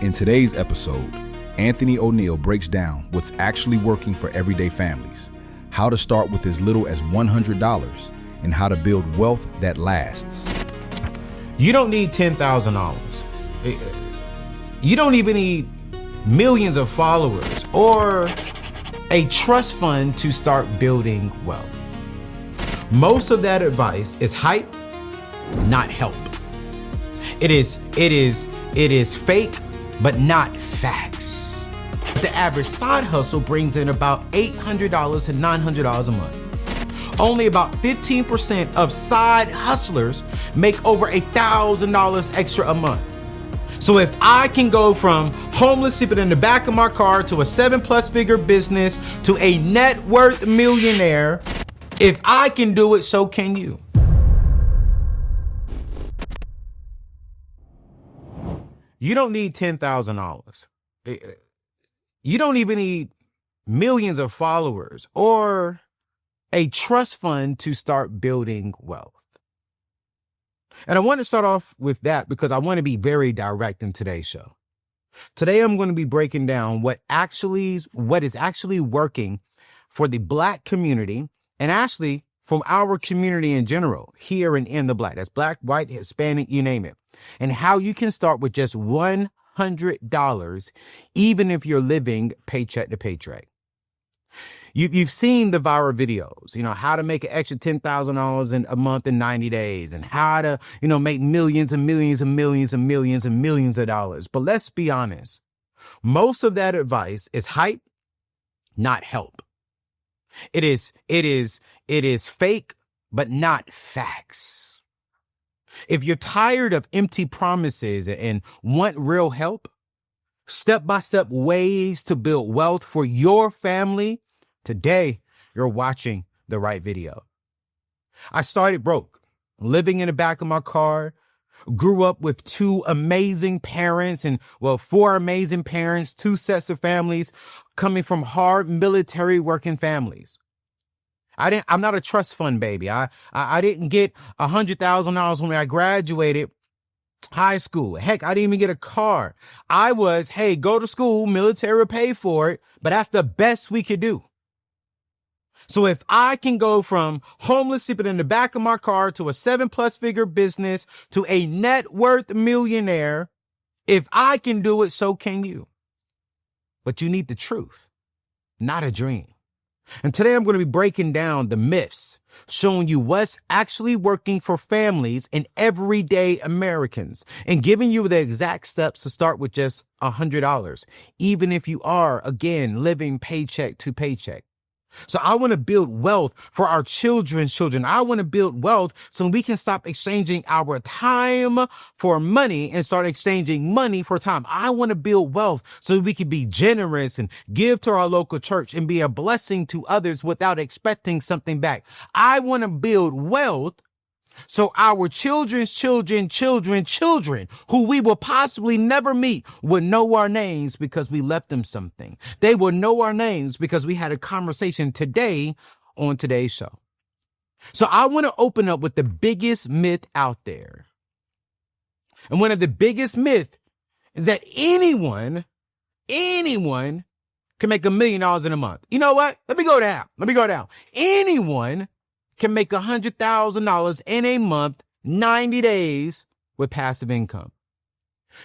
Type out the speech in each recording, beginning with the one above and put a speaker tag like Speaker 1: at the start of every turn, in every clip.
Speaker 1: In today's episode, Anthony ONEAL breaks down what's actually working for everyday families, how to start with as little as $100, and how to build wealth that lasts.
Speaker 2: You don't need $10,000. You don't even need millions of followers or a trust fund to start building wealth. Most of that advice is hype, not help. It is fake, but not facts. The average side hustle brings in about $800 to $900 a month. Only about 15% of side hustlers make over $1,000 extra a month. So if I can go from homeless sleeping in the back of my car to a 7+ figure business to a net worth millionaire, if I can do it, so can you. You don't need $10,000. You don't even need millions of followers or a trust fund to start building wealth. And I want to start off with that because I want to be very direct in today's show. Today, I'm going to be breaking down what is actually working for the Black community and actually from our community in general, here and in the Black. That's Black, white, Hispanic, you name it. And how you can start with just $100, even if you're living paycheck to paycheck. You've seen the viral videos, how to make an extra $10,000 in a month in 90 days and how to, make millions and millions and millions and millions and millions of dollars. But let's be honest. Most of that advice is hype, not help. It is fake, but not facts. If you're tired of empty promises and want real help, step-by-step ways to build wealth for your family, today, you're watching the right video. I started broke, living in the back of my car, grew up with two amazing parents and, four amazing parents, two sets of families coming from hard military working families. I'm not a trust fund baby. I didn't get $100,000 when I graduated high school. Heck, I didn't even get a car. I was, hey, go to school, military will pay for it, but that's the best we could do. So if I can go from homeless sleeping in the back of my car to a 7+ figure business to a net worth millionaire, if I can do it, so can you. But you need the truth, not a dream. And today I'm going to be breaking down the myths, showing you what's actually working for families and everyday Americans, and giving you the exact steps to start with just $100, even if you are, again, living paycheck to paycheck. So I want to build wealth for our children's children. I want to build wealth so we can stop exchanging our time for money and start exchanging money for time. I want to build wealth so we can be generous and give to our local church and be a blessing to others without expecting something back. I want to build wealth so our children's children, who we will possibly never meet, will know our names because we left them something. They will know our names because we had a conversation today on today's show. So I want to open up with the biggest myth out there. And one of the biggest myths is that anyone can make $1 million in a month. You know what? Let me go down. Anyone can make $100,000 in a month, 90 days with passive income.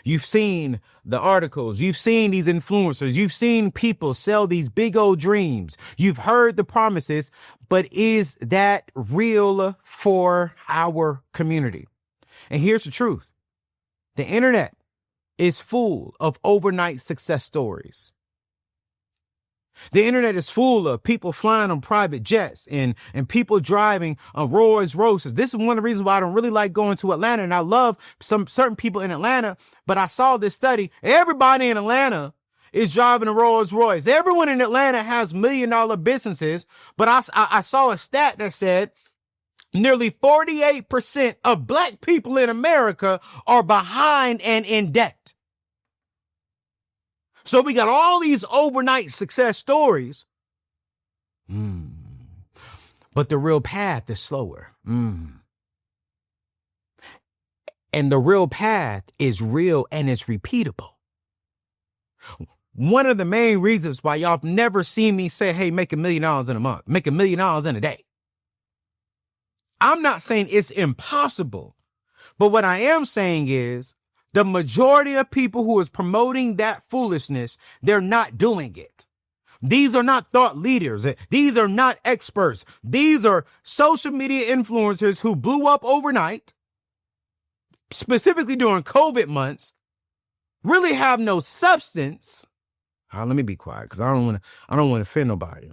Speaker 2: You've seen the articles. You've seen these influencers. You've seen people sell these big old dreams. You've heard the promises, but is that real for our community? And here's the truth. The internet is full of overnight success stories. The internet is full of people flying on private jets and people driving on Rolls Royces. This is one of the reasons why I don't really like going to Atlanta. And I love some certain people in Atlanta, but I saw this study. Everybody in Atlanta is driving a Rolls Royce. Everyone in Atlanta has $1 million businesses, but I saw a stat that said nearly 48% of Black people in America are behind and in debt. So we got all these overnight success stories, but the real path is slower. And the real path is real and it's repeatable. One of the main reasons why y'all have never seen me say, hey, make $1 million in a month, make $1 million in a day. I'm not saying it's impossible, but what I am saying is the majority of people who is promoting that foolishness, they're not doing it. These are not thought leaders. These are not experts. These are social media influencers who blew up overnight, specifically during COVID months, really have no substance. Let me be quiet because I don't want to offend nobody.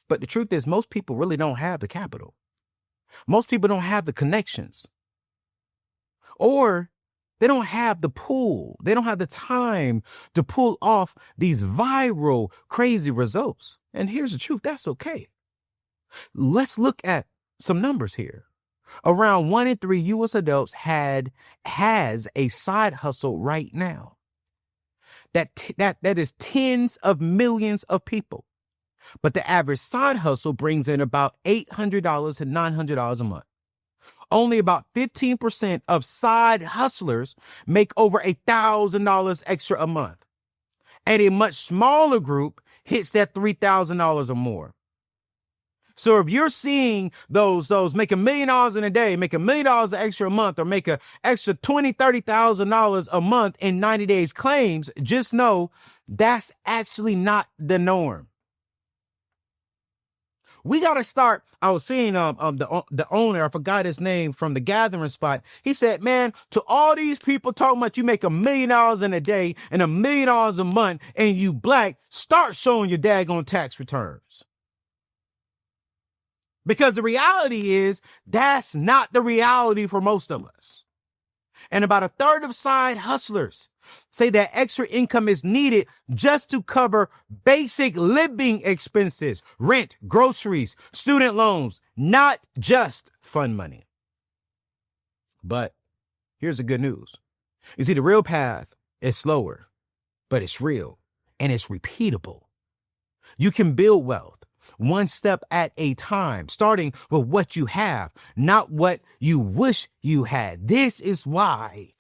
Speaker 2: But the truth is, most people really don't have the capital. Most people don't have the connections. Or they don't have the pull. They don't have the time to pull off these viral, crazy results. And here's the truth. That's okay. Let's look at some numbers here. Around 1 in 3 U.S. adults has a side hustle right now. That is tens of millions of people. But the average side hustle brings in about $800 to $900 a month. Only about 15% of side hustlers make over $1,000 extra a month. And a much smaller group hits that $3,000 or more. So if you're seeing those make $1 million in a day, make $1 million extra a month, or make an extra $20,000, $30,000 a month in 90 days claims, just know that's actually not the norm. We got to start. I was seeing the owner, I forgot his name, from the gathering spot. He said, man, to all these people talking about you make $1 million in a day and $1 million a month and you black, start showing your daggone tax returns. Because the reality is that's not the reality for most of us. And about a third of side hustlers say that extra income is needed just to cover basic living expenses, rent, groceries, student loans, not just fun money. But here's the good news. You see, the real path is slower, but it's real and it's repeatable. You can build wealth one step at a time, starting with what you have, not what you wish you had. This is why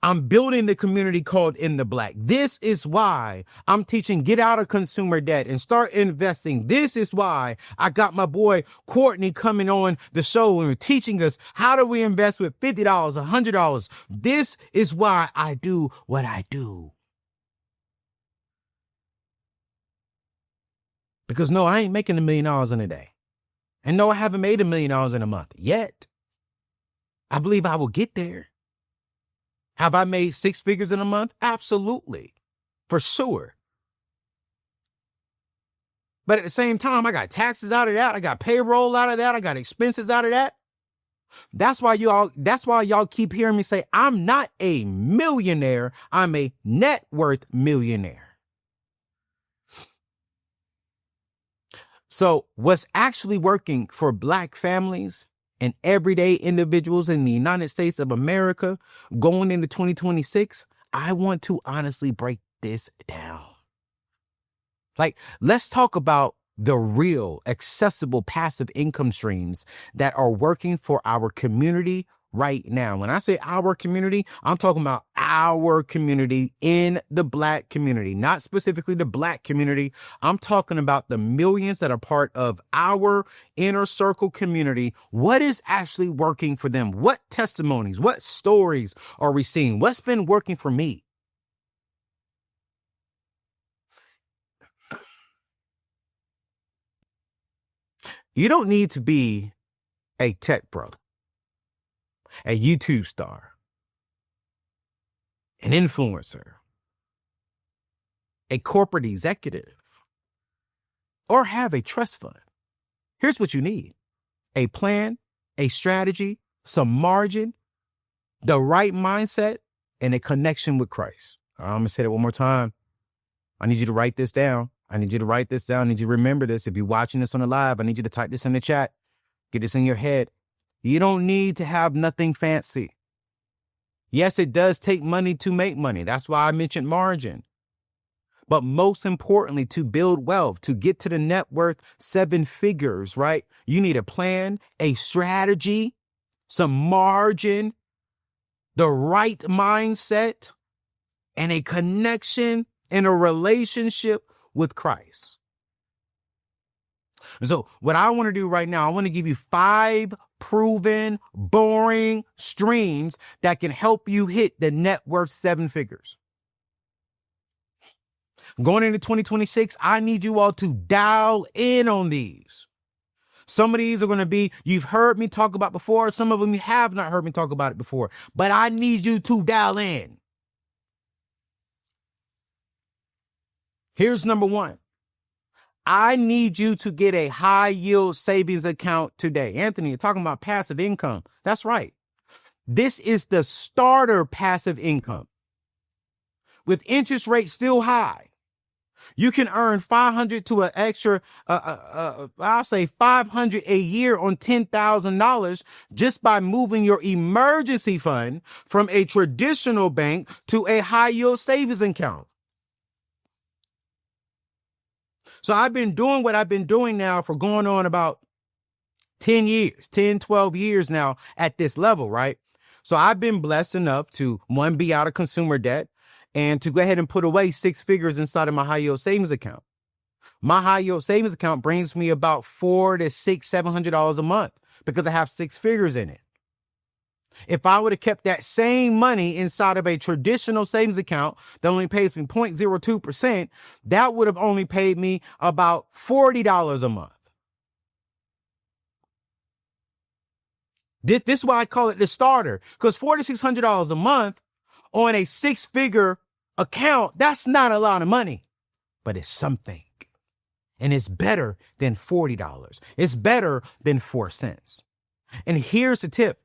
Speaker 2: I'm building the community called In the Black. This is why I'm teaching get out of consumer debt and start investing. This is why I got my boy Courtney coming on the show and teaching us how do we invest with $50, $100. This is why I do what I do. Because no, I ain't making $1 million in a day. And no, I haven't made $1 million in a month yet. I believe I will get there. Have I made 6 figures in a month? Absolutely. For sure. But at the same time, I got taxes out of that. I got payroll out of that. I got expenses out of that. That's why y'all keep hearing me say, I'm not a millionaire. I'm a net worth millionaire. So what's actually working for Black families and everyday individuals in the United States of America going into 2026, I want to honestly break this down. Like, let's talk about the real accessible passive income streams that are working for our community right now. When I say our community, I'm talking about our community in the Black community, not specifically the Black community. I'm talking about the millions that are part of our inner circle community. What is actually working for them? What testimonies, what stories are we seeing? What's been working for me? You don't need to be a tech bro, a YouTube star, an influencer, a corporate executive, or have a trust fund. Here's what you need: a plan, a strategy, some margin, the right mindset, and a connection with Christ. I'm going to say that one more time. I need you to write this down. I need you to write this down. I need you to remember this. If you're watching this on the live, I need you to type this in the chat. Get this in your head. You don't need to have nothing fancy. Yes, it does take money to make money. That's why I mentioned margin. But most importantly, to build wealth, to get to the net worth 7 figures, right? You need a plan, a strategy, some margin, the right mindset, and a connection and a relationship with Christ. And so what I want to do right now, I want to give you 5 proven, boring streams that can help you hit the net worth 7 figures. Going into 2026, I need you all to dial in on these. Some of these are going to be, you've heard me talk about before. Some of them you have not heard me talk about it before, but I need you to dial in. Here's number 1. I need you to get a high yield savings account today. Anthony, you're talking about passive income. That's right. This is the starter passive income. With interest rates still high, you can earn 500 to an extra, I'll say 500 a year on $10,000 just by moving your emergency fund from a traditional bank to a high yield savings account. So I've been doing what I've been doing now for going on about 10 years, 10, 12 years now at this level, right? So I've been blessed enough to, 1, be out of consumer debt, and to go ahead and put away 6 figures inside of my high yield savings account. My high yield savings account brings me about $400 to $700 a month because I have 6 figures in it. If I would have kept that same money inside of a traditional savings account that only pays me 0.02%, that would have only paid me about $40 a month. This is why I call it the starter, because $4,600 a month on a 6-figure account, that's not a lot of money, but it's something. And it's better than $40. It's better than 4 cents. And here's the tip.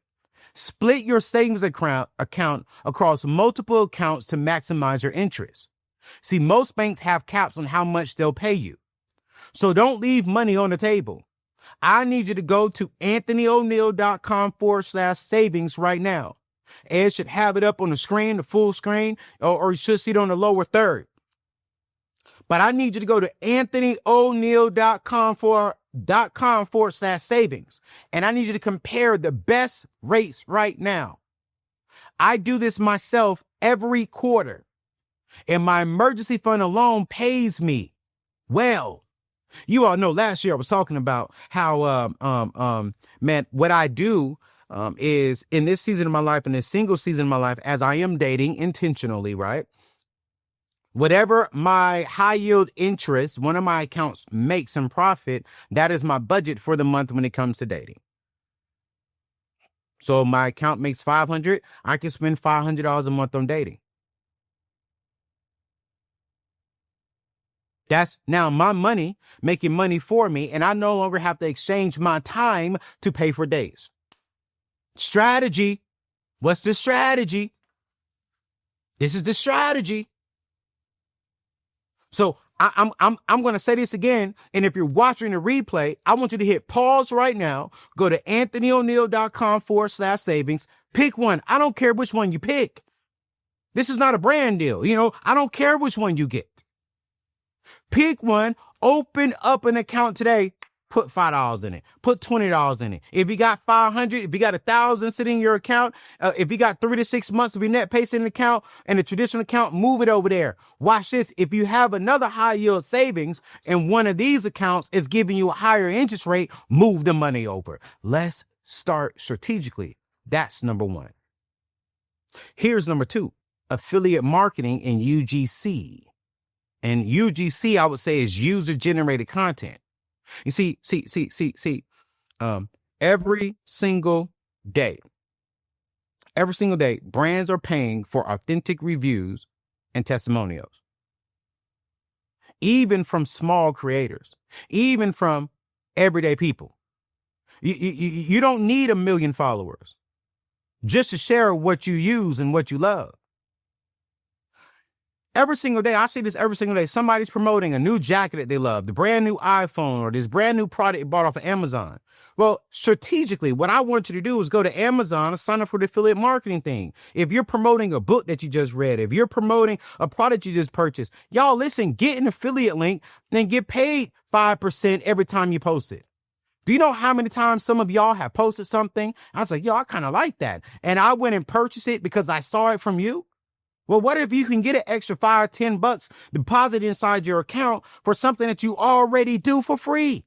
Speaker 2: Split your savings account across multiple accounts to maximize your interest. See, most banks have caps on how much they'll pay you. So don't leave money on the table. I need you to go to anthonyoneal.com/savings right now. Ed should have it up on the screen, the full screen, or you should see it on the lower third. But I need you to go to anthonyoneal.com/savings. And I need you to compare the best rates right now. I do this myself every quarter. And my emergency fund alone pays me well. You all know last year I was talking about how, man, what I do is in this season of my life, in this single season of my life, as I am dating intentionally, right? Whatever my high yield interest, one of my accounts makes in profit, that is my budget for the month when it comes to dating. So my account makes $500, I can spend $500 a month on dating. That's now my money making money for me, and I no longer have to exchange my time to pay for days. Strategy. What's the strategy? This is the strategy. So I'm going to say this again. And if you're watching the replay, I want you to hit pause right now. Go to anthonyoneal.com/savings. Pick one. I don't care which one you pick. This is not a brand deal. I don't care which one you get. Pick one, open up an account today, put $5 in it, put $20 in it. If you got 500, if you got 1,000 sitting in your account, if you got 3 to 6 months of your net pay sitting in the account and a traditional account, move it over there. Watch this. If you have another high yield savings and one of these accounts is giving you a higher interest rate, move the money over. Let's start strategically. That's number 1. Here's number 2, affiliate marketing and UGC. And UGC, I would say, is user generated content. You see, every single day, brands are paying for authentic reviews and testimonials. Even from small creators, even from everyday people. You don't need 1 million followers just to share what you use and what you love. Every single day, I see this every single day. Somebody's promoting a new jacket that they love, the brand new iPhone, or this brand new product bought off of Amazon. Well, strategically, what I want you to do is go to Amazon and sign up for the affiliate marketing thing. If you're promoting a book that you just read, if you're promoting a product you just purchased, y'all listen, get an affiliate link and get paid 5% every time you post it. Do you know how many times some of y'all have posted something? I was like, yo, I kind of like that. And I went and purchased it because I saw it from you. Well, what if you can get an extra $5, $10 deposited inside your account for something that you already do for free?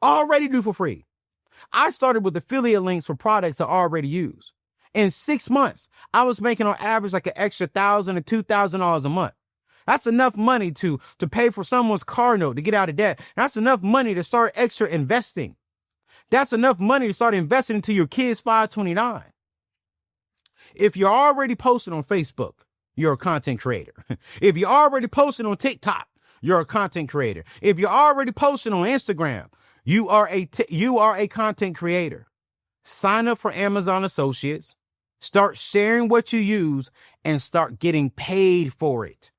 Speaker 2: Already do for free. I started with affiliate links for products I already use. In 6 months, I was making on average like an extra $1,000 to $2,000 a month. That's enough money to pay for someone's car note to get out of debt. That's enough money to start extra investing. That's enough money to start investing into your kids' 529. If you're already posting on Facebook, you're a content creator. If you're already posting on TikTok, you're a content creator. If you're already posting on Instagram, you are a content creator. Sign up for Amazon Associates, start sharing what you use, and start getting paid for it.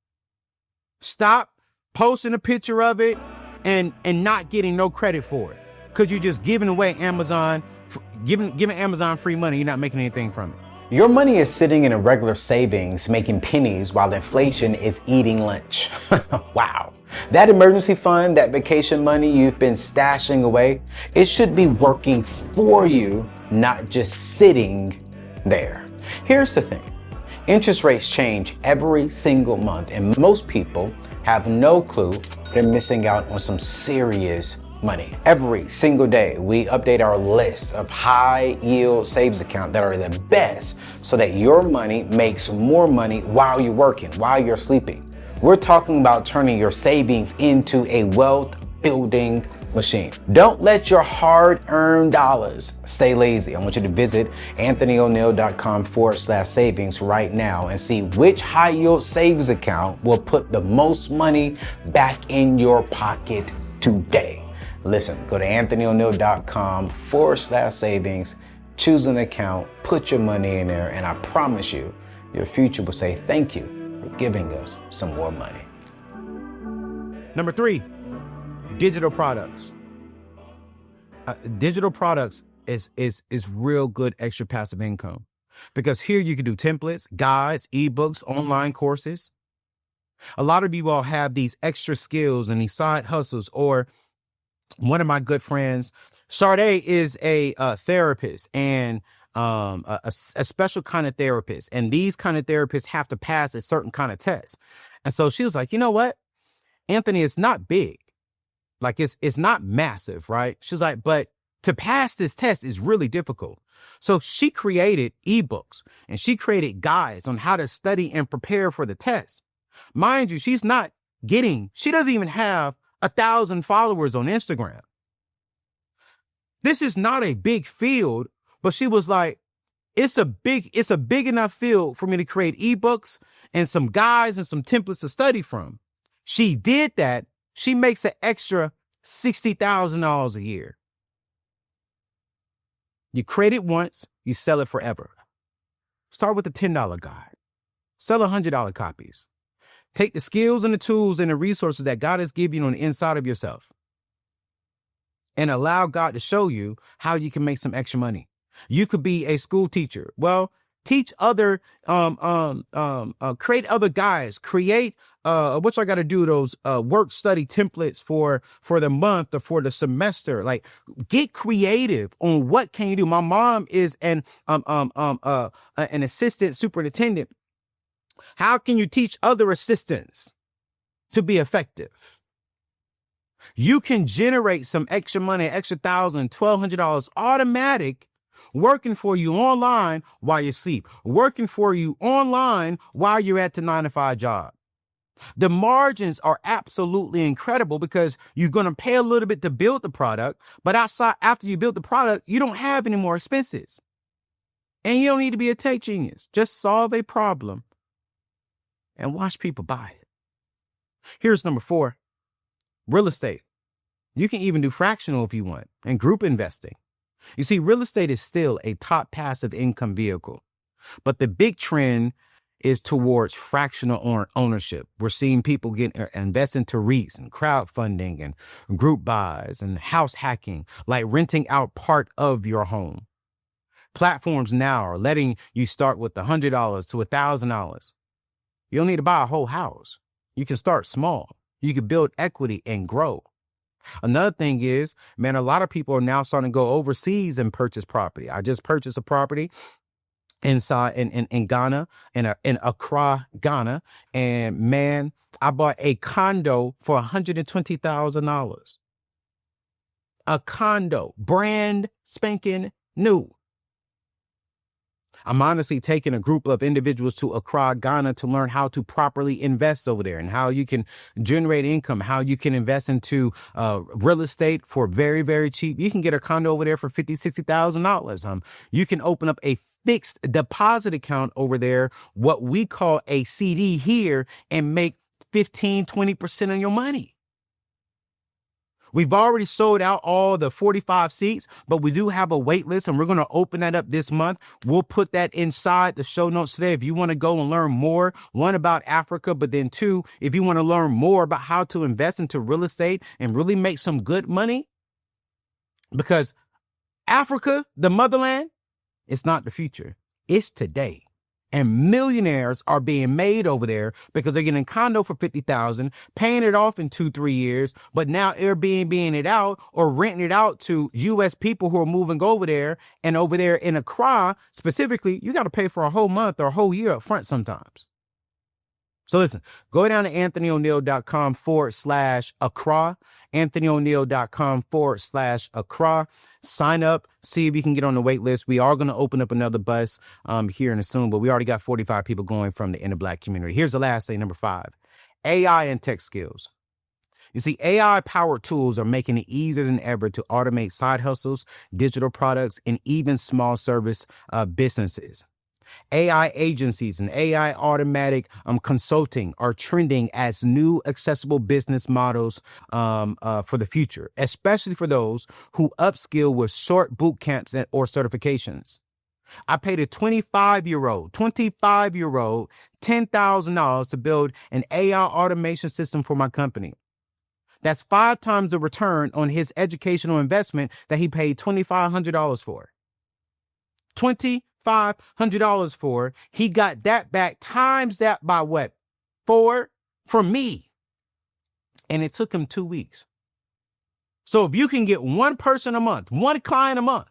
Speaker 2: Stop posting a picture of it and not getting no credit for it. Because you're just giving away Amazon, giving Amazon free money. You're not making anything from it.
Speaker 3: Your money is sitting in a regular savings, making pennies while inflation is eating lunch. Wow. That emergency fund, that vacation money you've been stashing away, it should be working for you, not just sitting there. Here's the thing. Interest rates change every single month, and most people have no clue they're missing out on some serious money. Every single day, we update our list of high yield savings accounts that are the best so that your money makes more money while you're working, while you're sleeping. We're talking about turning your savings into a wealth building machine. Don't let your hard-earned dollars stay lazy. I want you to visit anthonyoneal.com/savings right now and see which high yield savings account will put the most money back in your pocket today. Listen, go to anthonyoneal.com/savings, choose an account, put your money in there, and I promise you, your future will say thank you for giving us some more money.
Speaker 2: Number 3, digital products. Digital products is real good extra passive income because here you can do templates, guides, ebooks, online courses. A lot of you all have these extra skills and these side hustles. Or one of my good friends, Sade, is a therapist and a special kind of therapist. And these kind of therapists have to pass a certain kind of test. And so she was like, you know what, Anthony, it's not big. Like it's not massive, right? She's like, but to pass this test is really difficult. So she created ebooks and she created guides on how to study and prepare for the test. Mind you, she doesn't even have 1,000 followers on Instagram. This is not a big field, but she was like, it's a big enough field for me to create ebooks and some guides and some templates to study from. She did that. She makes an extra $60,000 a year. You create it once, you sell it forever. Start with a $10 guide. Sell $100 copies. Take the skills and the tools and the resources that God has given you on the inside of yourself and allow God to show you how you can make some extra money. You could be a school teacher. Well, teach other, create other guides, create, what I got to do, those work study templates for the month or for the semester. Like, get creative on what can you do. My mom is an assistant superintendent. How can you teach other assistants to be effective? You can generate some extra money, extra $1,000, $1,200 automatic, working for you online while you sleep, working for you online while you're at the 9-to-5 job. The margins are absolutely incredible because you're going to pay a little bit to build the product, but after you build the product, you don't have any more expenses. And you don't need to be a tech genius. Just solve a problem and watch people buy it. Here's number 4, real estate. You can even do fractional if you want, and group investing. You see, real estate is still a top passive income vehicle, but the big trend is towards fractional ownership. We're seeing people invest into REITs and crowdfunding and group buys and house hacking, like renting out part of your home. Platforms now are letting you start with $100 to $1,000. You don't need to buy a whole house. You can start small. You can build equity and grow. Another thing is, man, a lot of people are now starting to go overseas and purchase property. I just purchased a property inside in Ghana, in Accra, Ghana. And man, I bought a condo for $120,000. A condo, brand spanking new. I'm honestly taking a group of individuals to Accra, Ghana to learn how to properly invest over there and how you can generate income, how you can invest into real estate for very, very cheap. You can get a condo over there for $50,000, $60,000. You can open up a fixed deposit account over there, what we call a CD here, and make 15, 20% on your money. We've already sold out all the 45 seats, but we do have a wait list, and we're going to open that up this month. We'll put that inside the show notes today. If you want to go and learn more, one, about Africa, but then two, if you want to learn more about how to invest into real estate and really make some good money, because Africa, the motherland, it's not the future. It's today. And millionaires are being made over there because they're getting a condo for $50,000, paying it off in 2-3 years, but now Airbnb-ing it out or renting it out to U.S. people who are moving over there. And over there in Accra, specifically, you got to pay for a whole month or a whole year up front sometimes. So listen, go down to anthonyoneal.com/Accra, anthonyoneal.com/Accra. Sign up, see if you can get on the wait list. We are going to open up another bus here in a soon, but we already got 45 people going from the Inner Black community. Here's the last thing, number 5, AI and tech skills. You see, AI-powered tools are making it easier than ever to automate side hustles, digital products, and even small service businesses. AI agencies and AI automatic consulting are trending as new accessible business models for the future, especially for those who upskill with short boot camps or certifications. I paid a 25-year-old, $10,000 to build an AI automation system for my company. That's 5 times the return on his educational investment that he paid $2,500 for. $2,500 for. He got that back, times that by what? 4 from me. And it took him 2 weeks. So if you can get one person a month, one client a month,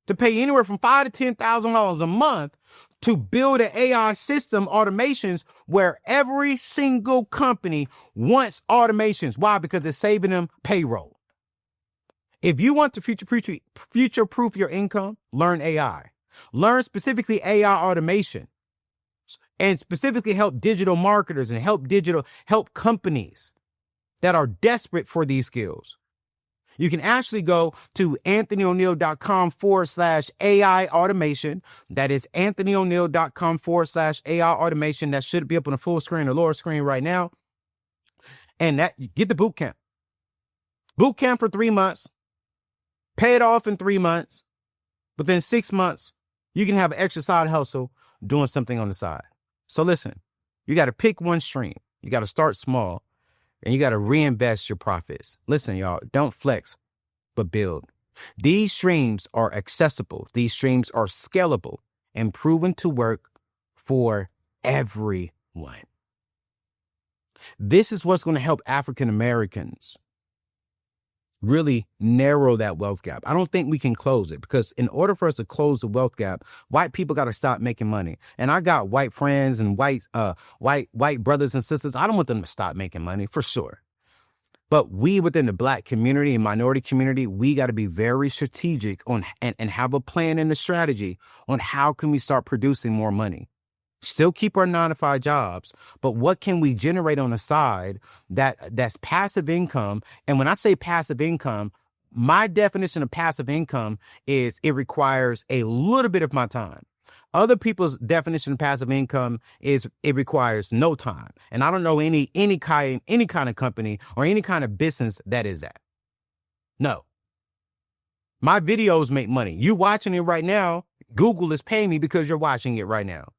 Speaker 2: to pay anywhere from $5,000 to $10,000 a month to build an AI system, automations, where every single company wants automations. Why? Because it's saving them payroll. If you want to future-proof your income, learn AI. Learn specifically AI automation, and specifically help digital marketers and help companies that are desperate for these skills. You can actually go to anthonyoneal.com/AI automation. That is anthonyoneal.com/AI automation. That should be up on the full screen or lower screen right now. And that, get the bootcamp. Bootcamp for 3 months. Pay it off in 3 months. Within 6 months, you can have an extra side hustle doing something on the side. So listen, you got to pick one stream. You got to start small, and you got to reinvest your profits. Listen, y'all, don't flex, but build. These streams are accessible. These streams are scalable and proven to work for everyone. This is what's going to help African Americans really narrow that wealth gap. I don't think we can close it, because in order for us to close the wealth gap, white people got to stop making money. And I got white friends and white brothers and sisters. I don't want them to stop making money, for sure. But we within the Black community and minority community, we got to be very strategic on and have a plan and a strategy on how can we start producing more money. Still keep our 9-to-5 jobs, but what can we generate on the side that's passive income? And when I say passive income, my definition of passive income is it requires a little bit of my time. Other people's definition of passive income is it requires no time. And I don't know any kind of company or any kind of business that is that. No. My videos make money. You watching it right now, Google is paying me because you're watching it right now.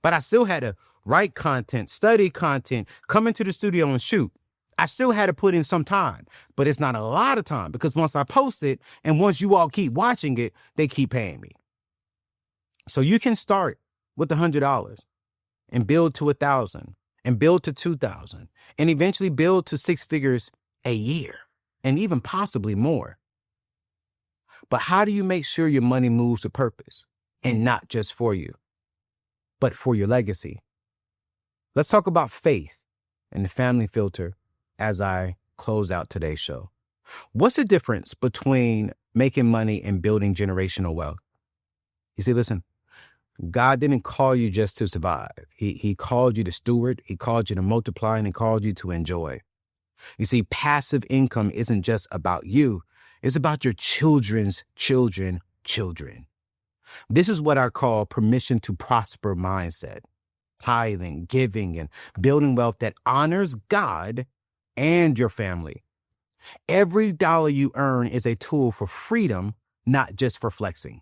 Speaker 2: But I still had to write content, study content, come into the studio and shoot. I still had to put in some time, but it's not a lot of time, because once I post it and once you all keep watching it, they keep paying me. So you can start with $100 and build to 1,000 and build to 2,000 and eventually build to 6 figures a year. and even possibly more. But how do you make sure your money moves to purpose and not just for you, but for your legacy? Let's talk about faith and the family filter as I close out today's show. What's the difference between making money and building generational wealth? You see, listen, God didn't call you just to survive. He called you to steward. He called you to multiply, and he called you to enjoy. You see, passive income isn't just about you. It's about your children's children. This is what I call permission to prosper mindset. Tithing, giving, and building wealth that honors God and your family. Every dollar you earn is a tool for freedom, not just for flexing.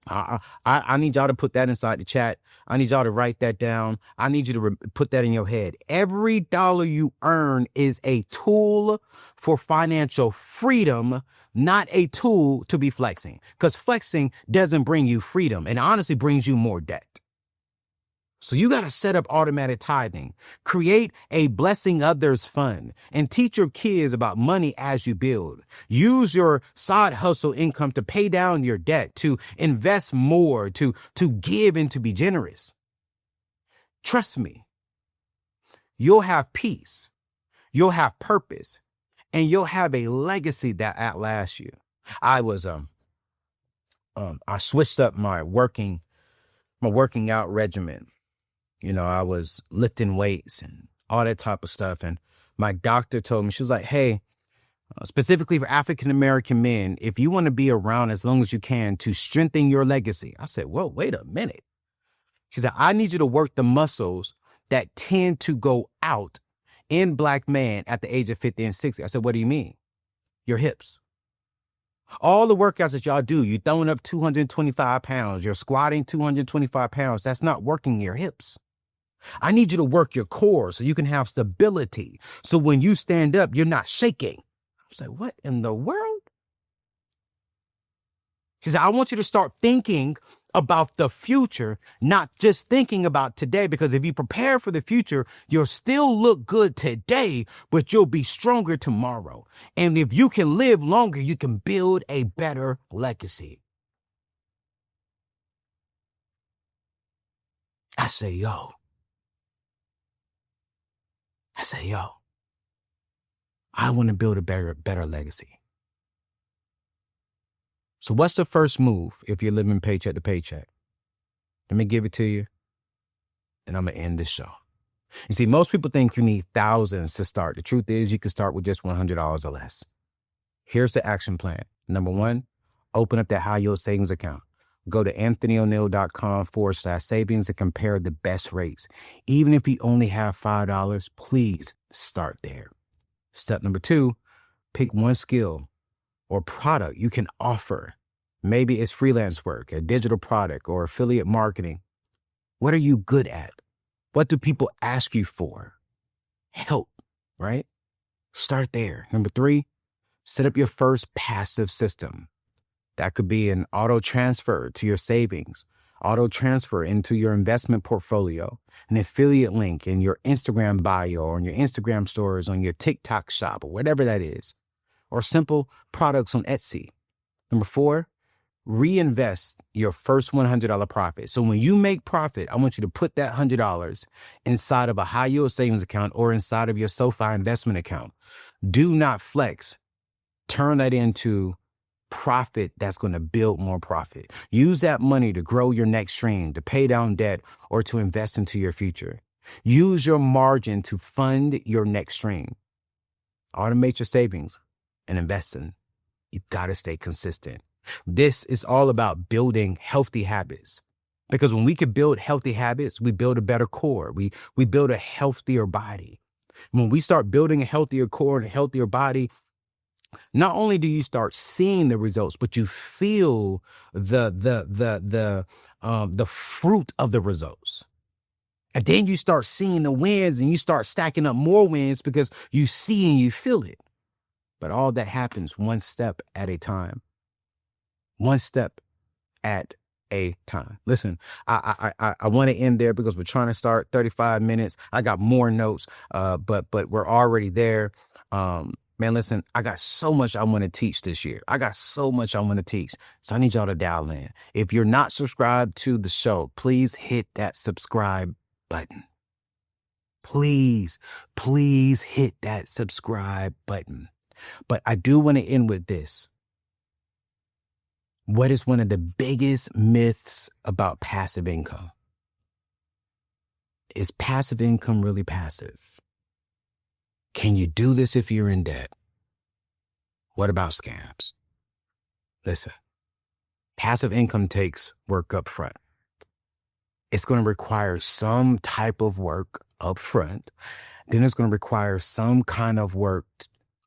Speaker 2: I need y'all to put that inside the chat. I need y'all to write that down. I need you to put that in your head. Every dollar you earn is a tool for financial freedom, not a tool to be flexing. Because flexing doesn't bring you freedom and honestly brings you more debt. So you got to set up automatic tithing, create a blessing others fund, and teach your kids about money as you build. Use your side hustle income to pay down your debt, to invest more, to give and to be generous. Trust me, you'll have peace, you'll have purpose, and you'll have a legacy that outlasts you. I switched up my working out regimen. You know, I was lifting weights and all that type of stuff. And my doctor told me, she was like, hey, specifically for African-American men, if you want to be around as long as you can to strengthen your legacy. I said, whoa, wait a minute. She said, I need you to work the muscles that tend to go out in Black men at the age of 50 and 60. I said, what do you mean? Your hips. All the workouts that y'all do, you're throwing up 225 pounds, you're squatting 225 pounds. That's not working your hips. I need you to work your core so you can have stability. So when you stand up, you're not shaking. I was like, what in the world? She said, I want you to start thinking about the future, not just thinking about today, because if you prepare for the future, you'll still look good today, but you'll be stronger tomorrow. And if you can live longer, you can build a better legacy. I say, yo, I want to build a better legacy. So what's the first move if you're living paycheck to paycheck? Let me give it to you, and I'm going to end this show. You see, most people think you need thousands to start. The truth is you can start with just $100 or less. Here's the action plan. Number one, open up that high yield savings account. Go to anthonyoneal.com/savings and compare the best rates. Even if you only have $5, please start there. Step number two, pick one skill or product you can offer. Maybe it's freelance work, a digital product, or affiliate marketing. What are you good at? What do people ask you for? Help, right? Start there. Number three, set up your first passive system. That could be an auto transfer to your savings, auto transfer into your investment portfolio, an affiliate link in your Instagram bio or in your Instagram stories, on your TikTok shop, or whatever that is, or simple products on Etsy. Number four, reinvest your first $100 profit. So when you make profit, I want you to put that $100 inside of a high yield savings account or inside of your SoFi investment account. Do not flex. Turn that into profit that's going to build more profit. Use that money to grow your next stream, to pay down debt, or to invest into your future. Use your margin to fund your next stream. Automate your savings and investing. You've got to stay consistent. This is all about building healthy habits, because when we can build healthy habits, we build a better core. We build a healthier body. When we start building a healthier core and a healthier body, not only do you start seeing the results, but you feel the fruit of the results. And then you start seeing the wins and you start stacking up more wins because you see and you feel it. But all that happens one step at a time. One step at a time. Listen, I want to end there because we're trying to start 35 minutes. I got more notes, but we're already there. Man, listen, I got so much I want to teach this year. I got so much I want to teach. So I need y'all to dial in. If you're not subscribed to the show, please hit that subscribe button. Please hit that subscribe button. But I do want to end with this. What is one of the biggest myths about passive income? Is passive income really passive? Can you do this if you're in debt? What about scams? Listen, passive income takes work up front. It's going to require some type of work up front. Then it's going to require some kind of work,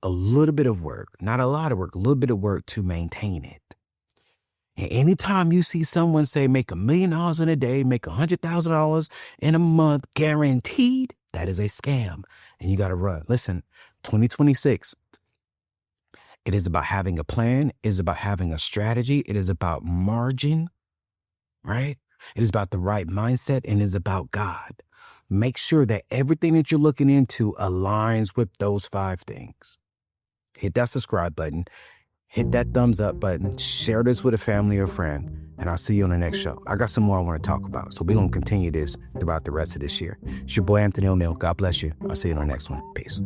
Speaker 2: a little bit of work, not a lot of work, a little bit of work to maintain it. And anytime you see someone say make $1 million in a day, make $100,000 in a month, guaranteed, that is a scam. And you got to run. Listen, 2026, it is about having a plan. It is about having a strategy. It is about margin, right? It is about the right mindset, and it is about God. Make sure that everything that you're looking into aligns with those 5 things. Hit that subscribe button. Hit that thumbs up button. Share this with a family or friend. And I'll see you on the next show. I got some more I want to talk about. So we're going to continue this throughout the rest of this year. It's your boy, Anthony O'Neal. God bless you. I'll see you on the next one. Peace.